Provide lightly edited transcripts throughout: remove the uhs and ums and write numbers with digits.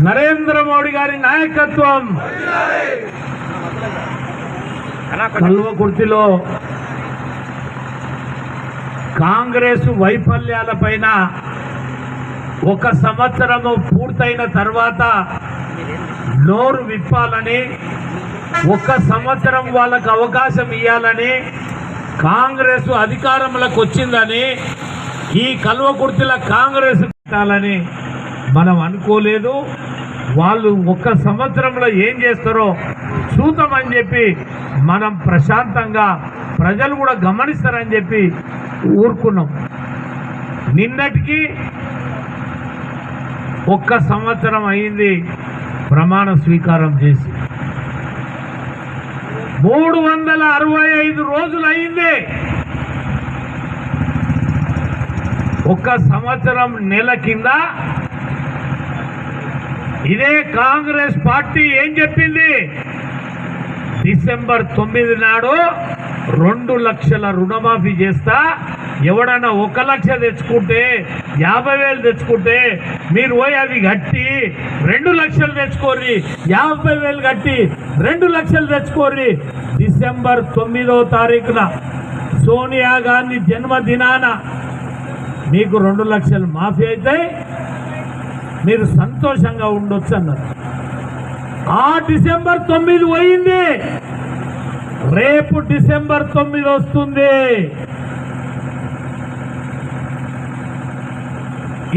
నరేంద్ర మోడీ గారి నాయకత్వం కల్వకుర్తిలో కాంగ్రెస్ వైఫల్యాలపైన ఒక సంవత్సరము పూర్తయిన తర్వాత నోరు విప్పాలని, ఒక సంవత్సరం వాళ్ళకు అవకాశం ఇవ్వాలని, కాంగ్రెస్ అధికారంలోకి వచ్చిందని ఈ కల్వకుర్తిలో కాంగ్రెస్ పెట్టాలని మనం అనుకోలేదు. వాళ్ళు ఒక్క సంవత్సరంలో ఏం చేస్తారో చూద్దామని చెప్పి మనం ప్రశాంతంగా ప్రజలు కూడా గమనిస్తారని చెప్పి ఊరుకున్నాం. నిన్నటికి ఒక్క సంవత్సరం అయింది ప్రమాణ స్వీకారం చేసి, 365 రోజులు అయింది. ఒక్క సంవత్సరం నెల కింద ఇదే కాంగ్రెస్ పార్టీ ఏం చెప్పింది? డిసెంబర్ 9 నాడు 2 లక్షల రుణమాఫీ చేస్తా, ఎవడన్నా 1 లక్ష తెచ్చుకుంటే 50,000 తెచ్చుకుంటే మీరు పోయి అవి కట్టి 2 లక్షలు తెచ్చుకోర్రి, 50,000 కట్టి 2 లక్షలు తెచ్చుకోర్రి. డిసెంబర్ 9వ తారీఖున సోనియా గాంధీ జన్మదినాన మీకు 2 లక్షలు మాఫీ అయితే మీరు సంతోషంగా ఉండొచ్చు అన్నారు. ఆ డిసెంబర్ 9 పోయింది, రేపు డిసెంబర్ 9 వస్తుంది.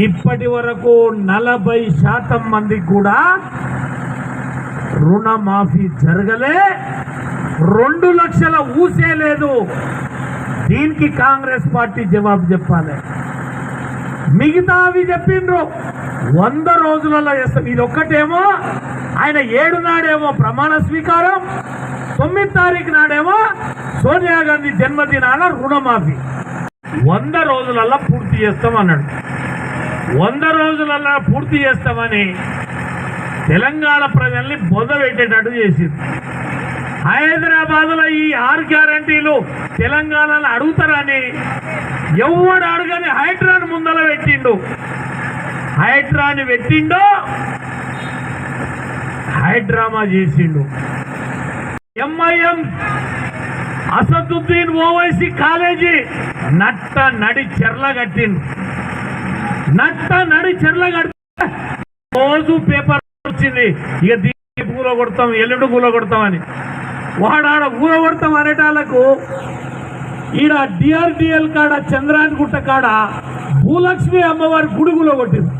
ఇప్పటి వరకు 40% మందికి కూడా రుణమాఫీ జరగలే, 2 లక్షల ఊసే లేదు. దీనికి కాంగ్రెస్ పార్టీ జవాబు చెప్పాలి. మిగతా అవి చెప్పిండ్రు 100 రోజులలో చేస్తాం. ఇది ఒక్కటేమో ఆయన 7 నాడేమో ప్రమాణ స్వీకారం, 9 తారీఖు నాడేమో సోనియా గాంధీ జన్మదినాన రుణమాఫీ. 100 రోజులలో పూర్తి చేస్తామన్నాడు. 100 రోజులలో పూర్తి చేస్తామని తెలంగాణ ప్రజల్ని బొందబెట్టేటట్టు చేసింది. హైదరాబాద్లో ఈ 6 గ్యారంటీలు తెలంగాణలో అడుగుతారని ఎవడు అడగని హైడ్రాని ముందర పెట్టిండు. హైడ్రాని పెట్టిండో హైడ్రామా చేసిండు. ఎంఐఎం అసదుద్దీన్ ఓవైసీ కాలేజీ నట్ట నడి చెర్ల కట్టిండు. నట్ట నడి చెర్ల కట్టి రోజు పేపర్ వచ్చింది, ఇక దీన్ని కూల కొడతాం, ఎల్లుండి కూల కొడతామని. వాడాడ కూల కొడతాం అనేటాలకు ఈడ డిఆర్డిఎల్ కాడ చంద్రాయన్ గుట్ట కాడ భూలక్ష్మి అమ్మవారి గుడిగులో కొట్టింది.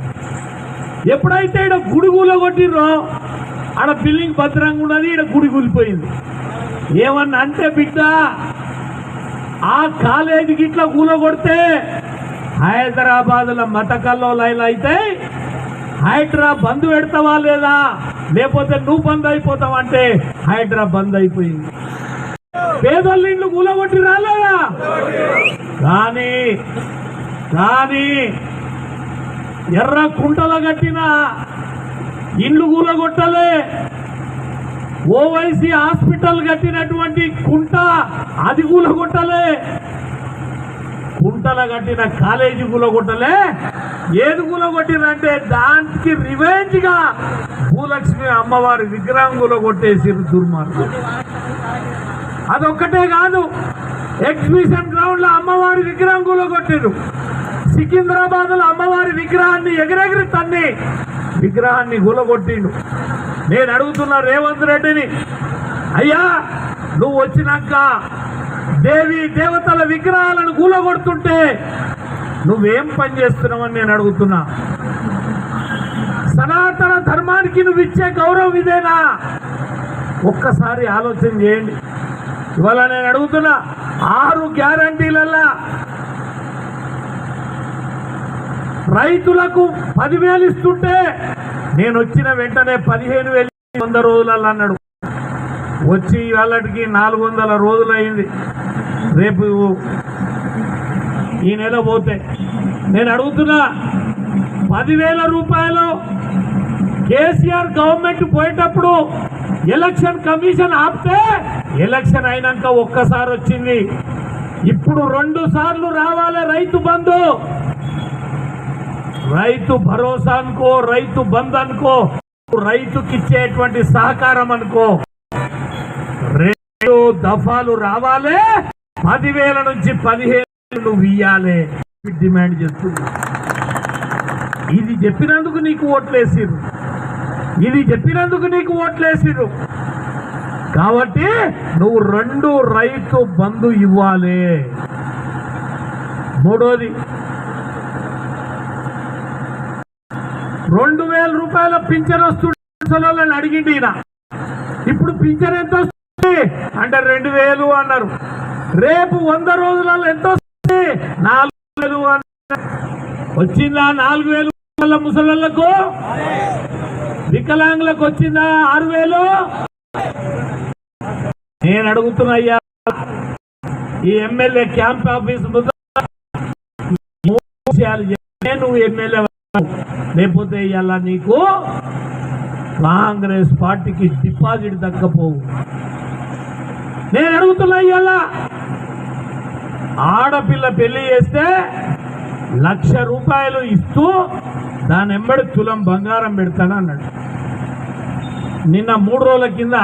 ఎప్పుడైతే ఈడ గుడిగులో కొట్టిర్రో ఆడ బిల్డింగ్ భద్రంగా ఉన్నది, ఈడ గుడి కూలిపోయింది. ఏమన్నా అంటే బిడ్డ, ఆ కాలేజీకి ఇట్లా కూల కొడితే హైదరాబాద్లో మతకల్లోలైలు అయితే హైడ్రా బంద్ పెడతావా లేదా, లేకపోతే నువ్వు బంద్ అయిపోతావు అంటే హైడ్రా బంద్ అయిపోయింది. పేదోళ్ళ ఇండ్లు కూలగొట్టి రాలేదా? కానీ ఎర్ర కుంటలు కట్టిన ఇండ్లు కూలగొట్టలే. ఓవైసీ హాస్పిటల్ కట్టినటువంటి కుంట అది కూలగొట్టలే. కుంటలు కట్టిన కాలేజీ కూలగొట్టలే. ఏది కూలగొట్టినంటే దానికి రివెంజ్ గా భూలక్ష్మి అమ్మవారి విగ్రహం కూలగొట్టేసి దుర్మార్గం. అదొక్కటే కాదు, ఎగ్జిబిషన్ గ్రౌండ్ లో అమ్మవారి విగ్రహం కూలగొట్టారు. సికింద్రాబాద్ లో అమ్మవారి విగ్రహాన్ని ఎగిరెగిరి తన్ని విగ్రహాన్ని కూలగొట్టిండు. నేను అడుగుతున్నా రేవంత్ రెడ్డిని, అయ్యా నువ్వు వచ్చినాక దేవి దేవతల విగ్రహాలను కూలగొడుతుంటే నువ్వేం పని చేస్తున్నావని నేను అడుగుతున్నా. సనాతన ధర్మానికి నువ్వు ఇచ్చే గౌరవం ఇదేనా? ఒక్కసారి ఆలోచన చేయండి. ఇవాళ నేను అడుగుతున్నా, 6 గ్యారంటీలల్లా రైతులకు 10,000 ఇస్తుంటే నేను వచ్చిన వెంటనే 15,000 100 రోజులలో అన్నాడు. వచ్చి వాళ్ళకి 400 రోజులు అయింది. రేపు ఈ నెల పోతే నేను అడుగుతున్నా, 10,000 రూపాయలు కేసీఆర్ గవర్నమెంట్ పోయేటప్పుడు ఎలక్షన్ కమిషన్ ఆపితే ఎలక్షన్ అయినాక ఒక్కసారి వచ్చింది. ఇప్పుడు 2 సార్లు రావాలి రైతు బంధు. రైతు భరోసా అనుకో, రైతు బంధు అనుకో, రైతుకి ఇచ్చేటువంటి సహకారం అనుకో, 2 దఫాలు రావాలి, 10,000 నుంచి 15,000 నువ్వు ఇయ్యాలి డిమాండ్ చేస్తుంది. ఇది చెప్పినందుకు నీకు ఓట్లేసిరు, ఇది చెప్పినందుకు నీకు ఓట్లేసిరు. కాబట్టి నువ్వు 2 రైతు బంధు ఇవ్వాలి. మూడోది 2,000 రూపాయల పింఛన్ వస్తుందని అడిగింది ఈయన. ఇప్పుడు పింఛన్ ఎంత వస్తుంది అంటే 2,000 అన్నారు. రేపు 100 రోజులలో ఎంత వస్తుంది? 4,000 అన్నారు. వచ్చిందా 4,000 ముసళ్ళకు? వికలాంగులకు వచ్చిందా 6,000? నేను అడుగుతున్నా అయ్యా, ఈ ఎమ్మెల్యే క్యాంప్ ఆఫీస్ నువ్వు ఎమ్మెల్యే లేకపోతే ఇవాళ నీకు కాంగ్రెస్ పార్టీకి డిపాజిట్ దక్కపోవు. నేను అడుగుతున్నా ఇవాళ ఆడపిల్ల పెళ్లి చేస్తే 1,00,000 రూపాయలు ఇస్తూ దాని ఎంబడి తులం బంగారం పెడతాను అన్నాడు. నిన్న 3 రోజుల కింద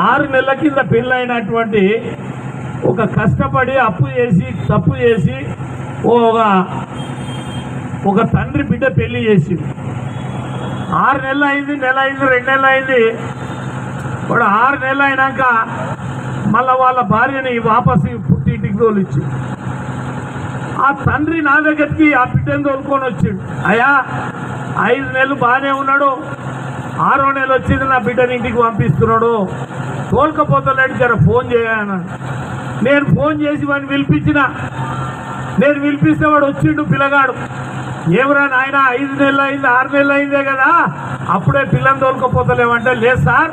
6 నెలల కింద పెళ్ళైనటువంటి ఒక కష్టపడి అప్పు చేసి తప్పు చేసి ఒక తండ్రి బిడ్డ పెళ్లి చేసి 6 నెలలు అయింది, నెల అయింది, 2 నెలలు అయింది. వాడు 6 నెలలు అయినాక మళ్ళా వాళ్ళ భార్యని వాపసు పుట్టింటికి తోలిచ్చి ఆ తండ్రి నా దగ్గరికి ఆ బిడ్డను తోలుకొని వచ్చిండు. అయ్యా 5 నెలలు బాగానే ఉన్నాడు, 6వ నెల వచ్చింది నా బిడ్డని ఇంటికి పంపిస్తున్నాడు, తోలుకపోతలేడు, జర ఫోన్ చేయన్నాడు. నేను ఫోన్ చేసి వాడిని పిలిపించిన. నేను పిలిపిస్తే వాడు వచ్చిండు పిల్లగాడు. ఏమరా నాయన 5 నెలలు అయింది, 6 నెలలు అయిందే కదా, అప్పుడే పిల్లని తోలుకపోతలేమంటే, లేదు సార్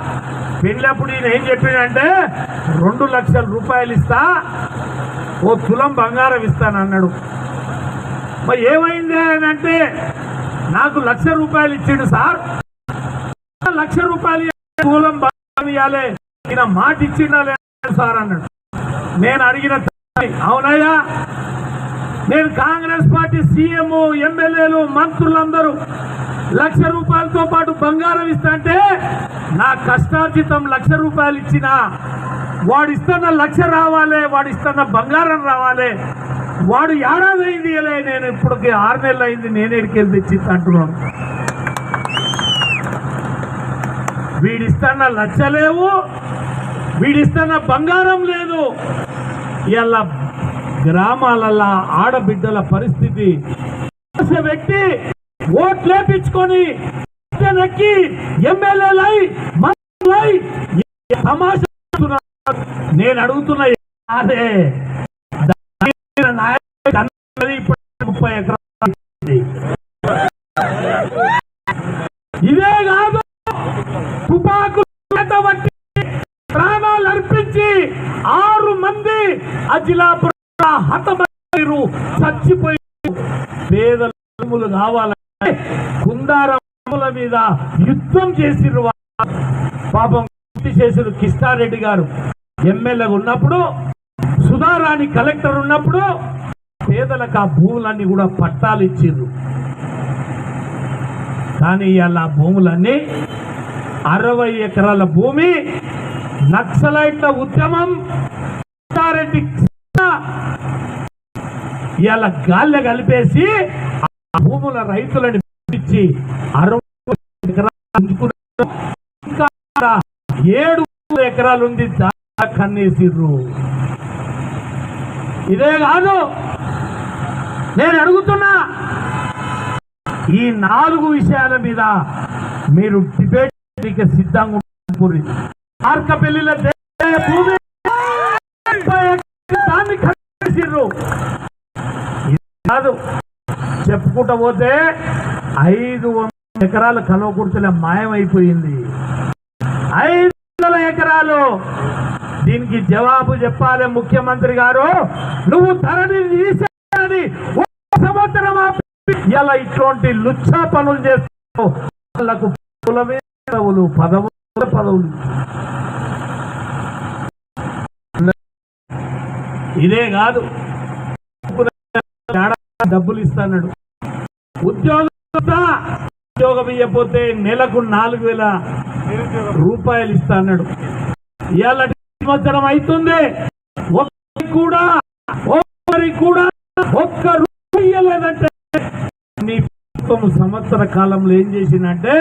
పెళ్ళప్పుడు ఈయన ఏం చెప్పిండంటే 2,00,000 రూపాయలు ఇస్తా, ఓ తులం బంగారం ఇస్తాను అన్నాడు. మరి ఏమైంది అని అంటే, నాకు 1,00,000 రూపాయలు ఇచ్చిండు సార్, 1,00,000 రూపాయలు తులం బంగారం ఇవ్వాలి, ఈయన మాట ఇచ్చిండా లేదు సార్ అన్నాడు. నేను అడిగిన అవునయ్యా, నేను కాంగ్రెస్ పార్టీ సీఎం, ఎమ్మెల్యేలు, మంత్రులందరూ 1,00,000 రూపాయలతో పాటు బంగారం ఇస్తా అంటే నా కష్టార్జితం 1,00,000 రూపాయలు ఇచ్చిన వాడు ఇస్తున్న 1,00,000 రావాలి, వాడు ఇస్తున్న బంగారం రావాలి. వాడు ఏడాది అయింది, నేను ఇప్పటికి 6 నెలలు అయింది, నేను ఎడికెళ్ళి తెచ్చి అంటున్నాను. వీడిస్తున్న 1,00,000 లేవు, వీడిస్తున్న బంగారం లేదు. ఇలా గ్రామాలలో ఆడబిడ్డల పరిస్థితి, వ్యక్తి ఓట్లేపించుకొని నెక్కి ఎమ్మెల్యేలై మంత్రులై తమాషా. నేను అడుగుతున్నా, అదే 30 ఎకరాలు ఇదే కాదు, తుపాకులు బట్టి ప్రాణాలు అర్పించి 6 మంది అజిలాపురం హతమయ్యారు, చచ్చిపోయి పేదలు కావాలంటే కుందారముల మీద యుద్ధం చేసిరు. పాపం చేసిరు. కిష్టారెడ్డి గారు ఎమ్మెల్యేగా ఉన్నప్పుడు, సుధారాణి కలెక్టర్ ఉన్నప్పుడు పేదలకు ఆ భూములన్నీ కూడా పట్టాలు ఇచ్చిర్రు. కానీ ఇవాళ భూములన్నీ 60 ఎకరాల భూమి నక్సలైట్ల ఉద్యమం కిష్టారెడ్డి ఇవాళ గాల్లె కలిపేసి ఆ భూముల రైతులను ఇచ్చి 60 ఎకరాలు 7 ఎకరాలుంది కన్నేసిర్రు. ఇదే కాదు, నేను అడుగుతున్నా, ఈ 4 విషయాల మీద మీరు డిబేట్ సిద్ధంగా ఉంటుంది. మార్కపల్లిలో భూమి దాన్ని కన్నేసిర్రు. కాదు, చెప్పుకుంటా పోతే 500 ఎకరాలు కలవకుర్తిలో మాయమైపోయింది. 500 ఎకరాలు. దీనికి జవాబు చెప్పాలి ముఖ్యమంత్రి గారు. నువ్వు ధరని తీసేయాలని సంవత్సరం ఇలా ఇటువంటి లుచ్చా పనులు చేస్తావు. వాళ్ళకు పదవులు ఇదే కాదు, డబ్బులు ఇస్తాడు. ఉద్యోగం ఇవ్వకపోతే నెలకు 4,000 రూపాయలు ఇస్తా అన్నాడు. ఇవాళ సంవత్సరం అవుతుంది, ఒక్కరికి కూడా ఒక్క రూపాయి ఇవ్వలేదంటే నీ సంవత్సర కాలంలో ఏం చేసిందంటే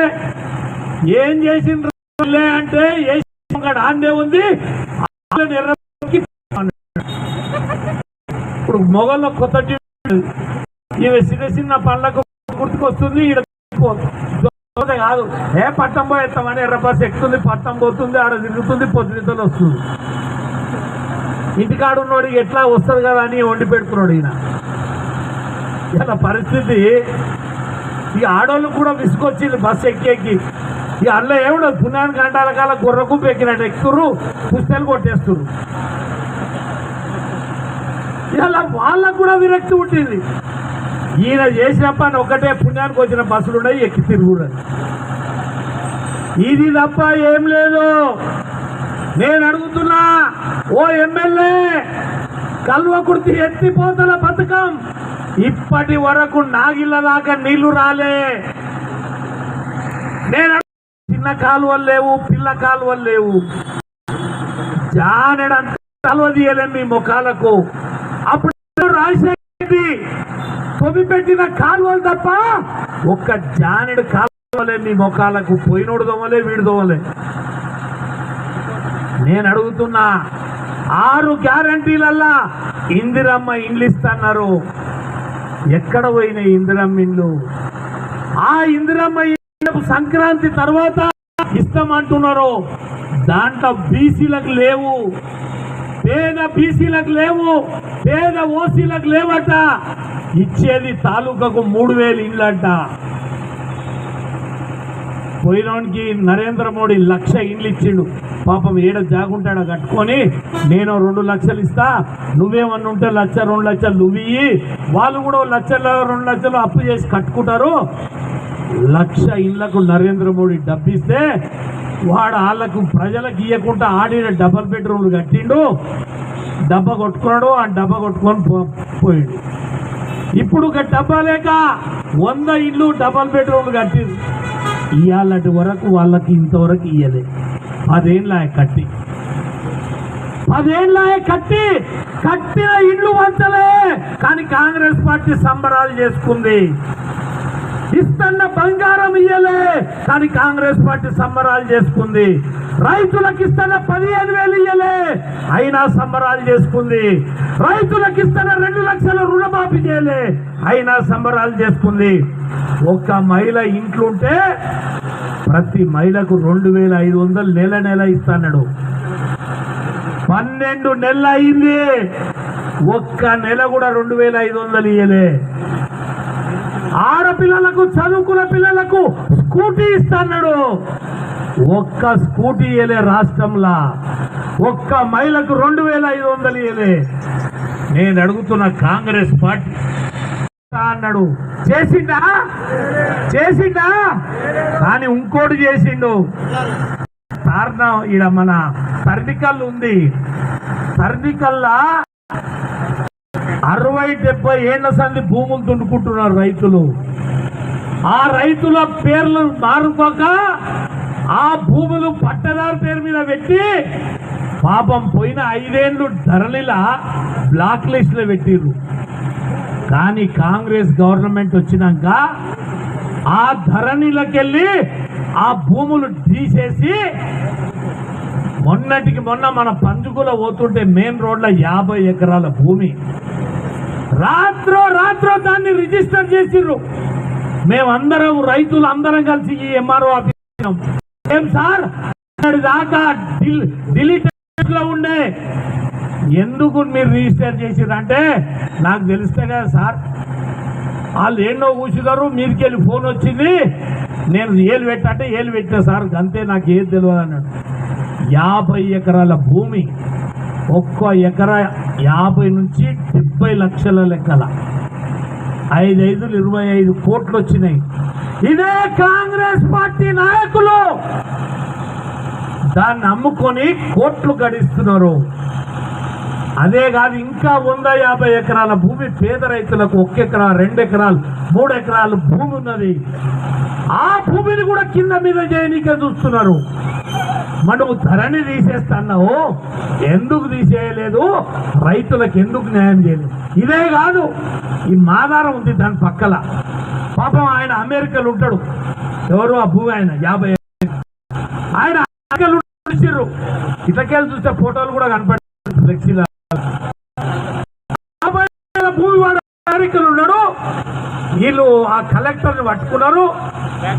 అంటే ఆందే ఉంది. ఇప్పుడు మొగల్లో కొత్త ఇవి చిన్న పళ్ళకు గుర్తుకొస్తుంది. కాదు పట్టం పోయేస్తామని ఎర్రపాస్ ఎక్కుతుంది, పట్టం పోతుంది, ఆడ తిరుగుతుంది, పొద్దునితలు వస్తుంది. ఇంటికాడున్నోడు ఎట్లా వస్తుంది కదా అని వండి పెడుతున్నాడు ఈయన. ఇలా పరిస్థితి ఇక ఆడోళ్ళు కూడా విసుకొచ్చింది బస్సు ఎక్కేకి. ఇక అందులో ఏముండదు, పుణ్యానికి గంటల కాల గుర్రకు ఎక్కినట్టు ఎక్కుతుర్రు, పుస్తలు కొట్టేస్తుర్రు. ఇలా వాళ్ళకు కూడా విరక్తి ఉంటుంది. ఈయన చేసిన పని ఒకటే, పుణ్యానికి వచ్చిన బస్సులు ఉన్నాయి, ఎక్కి తిరుగుడు. ఇది తప్ప ఏం లేదు. నేను అడుగుతున్నా, ఓ ఎమ్మెల్యే, కల్వకుర్తి ఎత్తిపోతల పథకం ఇప్పటి వరకు నాగిళ్ళ దాకా నీళ్లు రాలే. నేను చిన్న కాలువలు లేవు, పిల్ల కాలువలు లేవు, జానెడంత కాలువ తీయలేం మీ ముఖాలకు. అప్పుడు రాజశేఖర్ తొమ్మి పెట్టిన కాలువలు తప్ప ఒక్క జానెడు కాలువలే మీ ముఖాలకు. పోయినోడు దొమ్మలే, వీడు దొమ్మలే. నేను అడుగుతున్నా, 6 గ్యారంటీలల్లా ఇందిరమ్మ ఇండ్లు ఇస్తున్నారు. ఎక్కడ పోయినాయి ఇందిరమ్మ ఇండ్లు? ఆ ఇందిరమ్మ ఇండ్లు సంక్రాంతి తర్వాత ఇస్తామంటున్నారు. దాంట్లో బీసీలకు లేవు, పేద బీసీలకు లేవు, పేద ఓసీలకు లేవట. ఇచ్చేది తాలూకాకు 3,000 ఇండ్లంట. పోయినోనికి నరేంద్ర మోడీ 1,00,000 ఇండ్లు ఇచ్చిండు. పాపం ఏడ జాగుంటాడ కట్టుకొని, నేను 2 లక్షలు ఇస్తా, నువ్వేమన్నా ఉంటే 1,00,000 2 లక్షలు నువ్వు ఇయ్యి, వాళ్ళు కూడా 1,00,000 2 లక్షలు అప్పు చేసి కట్టుకుంటారు. 1,00,000 ఇండ్లకు నరేంద్ర మోడీ డబ్బిస్తే వాడు వాళ్ళకు ప్రజలకు ఇవ్వకుండా ఆడిన డబల్ బెడ్రూమ్లు కట్టిండు, డబ్బా కొట్టుకున్నాడు, ఆ డబ్బా కొట్టుకొని పోయిండు. ఇప్పుడు డబ్బా లేక 100 ఇళ్ళు డబల్ బెడ్రూమ్లు కట్టిండు. ఇవాళటి వరకు వాళ్ళకి ఇంతవరకు ఇయ్యలే. 10 ఏళ్ళ కట్టిన ఇళ్ళు వంచలే. కానీ కాంగ్రెస్ పార్టీ సంబరాలు చేసుకుంది. ఇస్తున్న బంగారం ఇయ్యలే, కానీ కాంగ్రెస్ పార్టీ సంబరాలు చేసుకుంది. రైతులకు ఇస్తున్న 15,000 ఇయ్యలే, అయినా సంబరాలు చేసుకుంది. రైతులకు ఇస్తున్న 2 లక్షల రుణమాఫీ చేయలే, అయినా సంబరాలు చేసుకుంది. ఒక్క మహిళ ఇంట్లుంటే ప్రతి మహిళకు 2,500 నెల ఇస్తాడు. 12 నెలలు అయింది, ఒక్క నెల కూడా 2,500 ఇయ్యలే. ఆడపిల్లలకు, చదువుకున్న పిల్లలకు స్కూటీ ఇస్తాడు, ఒక్క స్కూటీ ఇయ్యలే రాష్ట్రంలో. ఒక్క మహిళకు 2,500 ఇయ్యలే. నేను అడుగుతున్న కాంగ్రెస్ పార్టీ అన్నాడు, చేసిండా? కానీ ఇంకోటి చేసిండు. కారణం ఈడ మన తర్నికల్ ఉంది. తర్నికల్లా 60-70 ఏళ్ల సంది భూములు దున్నుకుంటున్నారు రైతులు. ఆ రైతుల పేర్లు మారుకోక ఆ భూములు పట్టదారు పేరు మీద పెట్టి పాపం పోయిన 5 ఏళ్ళు ధరలిలా బ్లాక్ లిస్ట్ లో పెట్టిర్రు. కానీ కాంగ్రెస్ గవర్నమెంట్ వచ్చినాక ఆ ధరణిలకెళ్ళి ఆ భూములు తీసేసి మొన్నటికి మొన్న మన పంజుగుల పోతుంటే మెయిన్ రోడ్ల 50 ఎకరాల భూమి రాత్రో దాన్ని రిజిస్టర్ చేసిర్రు. మేమందరం రైతులు అందరం కలిసి ఈ ఎంఆర్ఓ ఆఫీస్ ఏం సార్ దాకా డిలీట్ లో ఉండే, ఎందుకు మీరు రిజిస్టర్ చేసిరంటే నాకు తెలిస్తే కదా సార్, వాళ్ళు ఎన్నో కూర్చున్నారు, మీరికెళ్ళి ఫోన్ వచ్చింది, నేను ఏలు పెట్టంటే ఏలు పెట్టా సార్, అంతే, నాకు ఏది తెలియదు అన్నాడు. 50 ఎకరాల భూమి, ఒక్క ఎకరా 50 నుంచి 70 లక్షల లెక్కల, 5 25 కోట్లు వచ్చినాయి. ఇదే కాంగ్రెస్ పార్టీ నాయకులు దాన్ని అమ్ముకొని కోట్లు గడిస్తున్నారు. అదే కాదు ఇంకా 150 ఎకరాల భూమి పేద రైతులకు 1 ఎకరా 2 ఎకరాలు 3 ఎకరాలు భూమి ఉన్నది. ఆ భూమిని కూడా కింద మీద చేయనీకే చూస్తున్నారు. మనం ధరని తీసేస్తున్నావు, ఎందుకు తీసేయలేదు? రైతులకు ఎందుకు న్యాయం చేయలేదు? ఇదే కాదు, ఈ మాదారం ఉంది దాని పక్కల. పాపం ఆయన అమెరికాలో ఉంటాడు. ఎవరు ఆ భూమి? ఆయన 50 ఆయన ఇటకెళ్ళి చూస్తే ఫోటోలు కూడా కనపడే ఫ్లెక్సీలో భూమి వాడు అమెరికాలో ఉన్నాడు. వీళ్ళు ఆ కలెక్టర్ని పట్టుకున్నారు.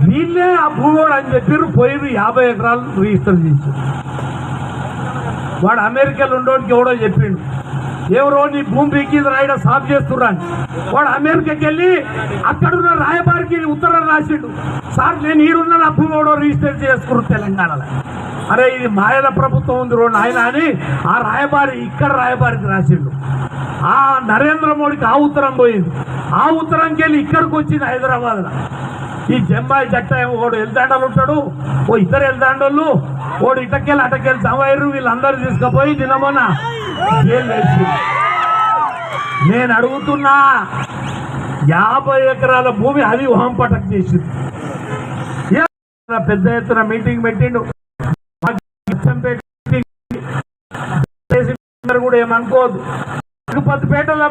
వీళ్ళే ఆ భూమి వాడు అని చెప్పారు. పోయి 50 ఎకరాలు రిజిస్టర్ చేసి వాడు అమెరికాలో ఉండడానికి ఎవడో చెప్పిండు, ఎవరో నీ భూమి పీకింది రాయడ సాఫ్ చేస్తున్నాను. వాడు అమెరికాకి వెళ్ళి అక్కడున్న రాయబారికి ఉత్తరం రాసిండు, సార్ నేను ఈడున్న నా భూమి ఎవడో రిజిస్టర్ చేసుకున్నాను తెలంగాణలో. అరే ఇది మాయల ప్రభుత్వం ఉంది రోడ్ ఆయన అని ఆ రాయబారి ఇక్కడ రాయబారికి రాసిండు. ఆ నరేంద్ర మోడీకి ఆ ఉత్తరం పోయింది. ఆ ఉత్తరంకి వెళ్ళి ఇక్కడికి వచ్చింది హైదరాబాద్లో. ఈ జంబాయి జట్ట ఓడు వెళ్తాండలు ఉంటాడు, ఓ ఇద్దరు వెళ్తాండోళ్ళు, ఓడు ఇటకెళ్ళి అటకెళ్ళి సమయరు, వీళ్ళందరూ తీసుకుపోయి నిన్నమొన్న జైలు వేసి. నేను అడుగుతున్నా, 50 ఎకరాల భూమి అది ఓంపటకు చేసింది. పెద్ద ఎత్తున మీటింగ్ పెట్టిండు. కూడా ఏమనుకోదు. తిరుపతిపేటలో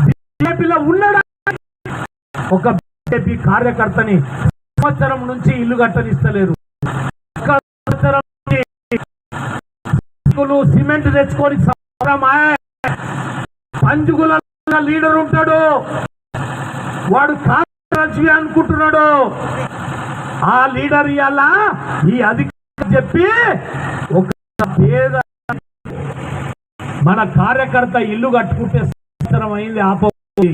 బీజేపీలో ఉన్నాడా ఒక బీజేపీ కార్యకర్తని సంవత్సరం నుంచి ఇల్లు కట్టనిస్తలేరు. సిమెంట్ తెచ్చుకొని పంచుగుల లీడర్ ఉంటాడు, వాడు కాంగ్రెస్ అనుకుంటున్నాడు. ఆ లీడర్ ఇవాళ ఈ అధికారం చెప్పి ఒక పేద మన కార్యకర్త ఇల్లు కట్టుకుంటే సంవత్సరం అయింది ఆపోయి.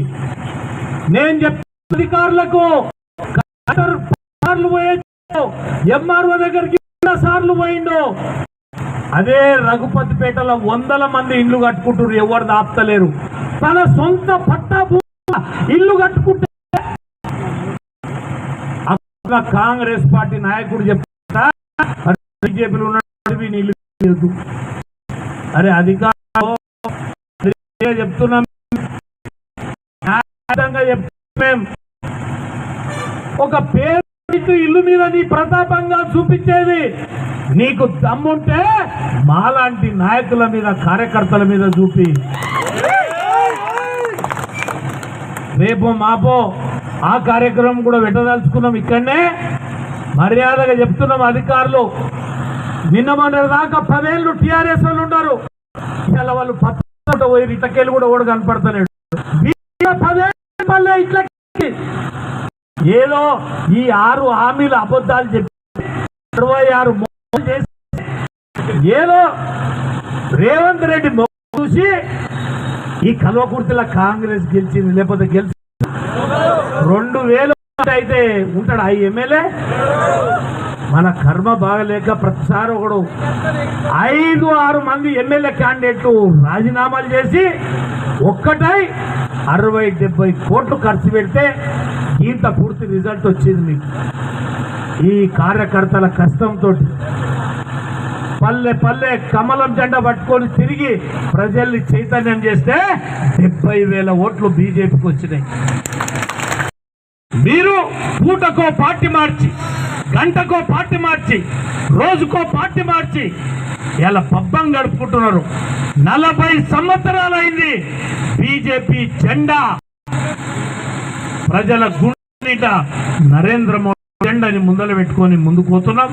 నేను చెప్పిన అధికారులకు సార్లు ఎంఆర్ఓ దగ్గరికి సార్లు పోయిండు. అదే రఘుపతిపేటలో 100 మంది ఇల్లు కట్టుకుంటారు, ఎవరు దాపుతలేరు. తన సొంత పట్టా ఇల్లు కట్టుకుంటే కాంగ్రెస్ పార్టీ నాయకుడు చెప్తా బీజేపీలో ఉన్న అరే అధికారం చెప్తున్నాం. ఒక పేరు ఇల్లు మీద నీ ప్రతాపంగా చూపించేది నీకు దమ్ముంటే మాలాంటి నాయకుల మీద కార్యకర్తల మీద చూపి. రేపో మాపో ఆ కార్యక్రమం కూడా పెట్టదలుచుకున్నాం. ఇక్కడనే మర్యాదగా చెప్తున్నాం. అధికారులు నిన్న మొన్న దాకా 10 ఏళ్ళు టీఆర్ఎస్ వాళ్ళు ఉన్నారు. ఇలా వాళ్ళు పచ్చ పోయి ఇటకేళ్ళు కూడా ఓడి కనపడతలేడు. 10 ఏళ్ళు ఇట్లా ఏదో ఈ 6 హామీలు అబద్ధాలు చెప్పి 26 చేసి ఏదో రేవంత్ రెడ్డి చూసి ఈ కల్వకుర్తిలో కాంగ్రెస్ గెలిచింది, లేకపోతే గెలిచి 2000 అయితే ఉంటాడు ఆ ఎమ్మెల్యే. మన కర్మ బాగలేక ప్రతిసారి ఒకడు 5-6 మంది ఎమ్మెల్యే క్యాండిడేట్లు రాజీనామాలు చేసి ఒక్కటై 60-70 కోట్లు ఖర్చు పెడితే ఇంత పూర్తి రిజల్ట్ వచ్చింది మీకు. ఈ కార్యకర్తల కష్టంతో పల్లె పల్లె కమలం జెండా పట్టుకొని తిరిగి ప్రజల్ని చైతన్యం చేస్తే 70,000 ఓట్లు బీజేపీకి వచ్చినాయి. మీరు పూటకో పార్టీ మార్చి, గంటకో పార్టీ మార్చి, రోజుకో పార్టీ మార్చి ఇలా పబ్బం గడుపుకుంటున్నారు. 40 సంవత్సరాలైంది బీజేపీ జెండా ప్రజల గుండె నరేంద్ర మోడీ జెండాని ముందలు పెట్టుకొని ముందుకు పోతున్నాం.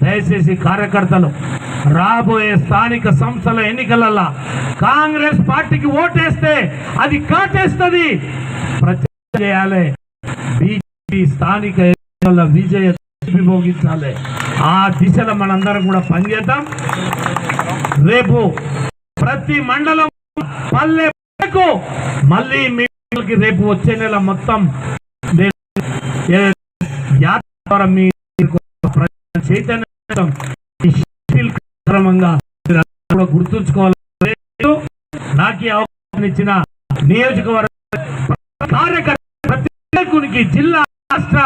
దయచేసి కార్యకర్తలు రాబోయే స్థానిక సంస్థల ఎన్నికలలో కాంగ్రెస్ పార్టీకి ఓటేస్తే అది కాటేస్తుంది. ప్రచారం చేయాలి. బీజేపీ స్థానిక ఎన్నికల విజయ భోగించాలి. ఆ దిశలో మనందరం కూడా పనిచేద్దాం. రేపు ప్రతి మండలం పల్లెకు మళ్ళీ మీకు రేపు వచ్చే నెల మొత్తం చైతన్యం గుర్తుంచుకోవాలి. నాకు అవకాశం ఇచ్చిన నియోజకవర్గ కార్యకర్త ప్రతి జిల్లా రాష్ట్ర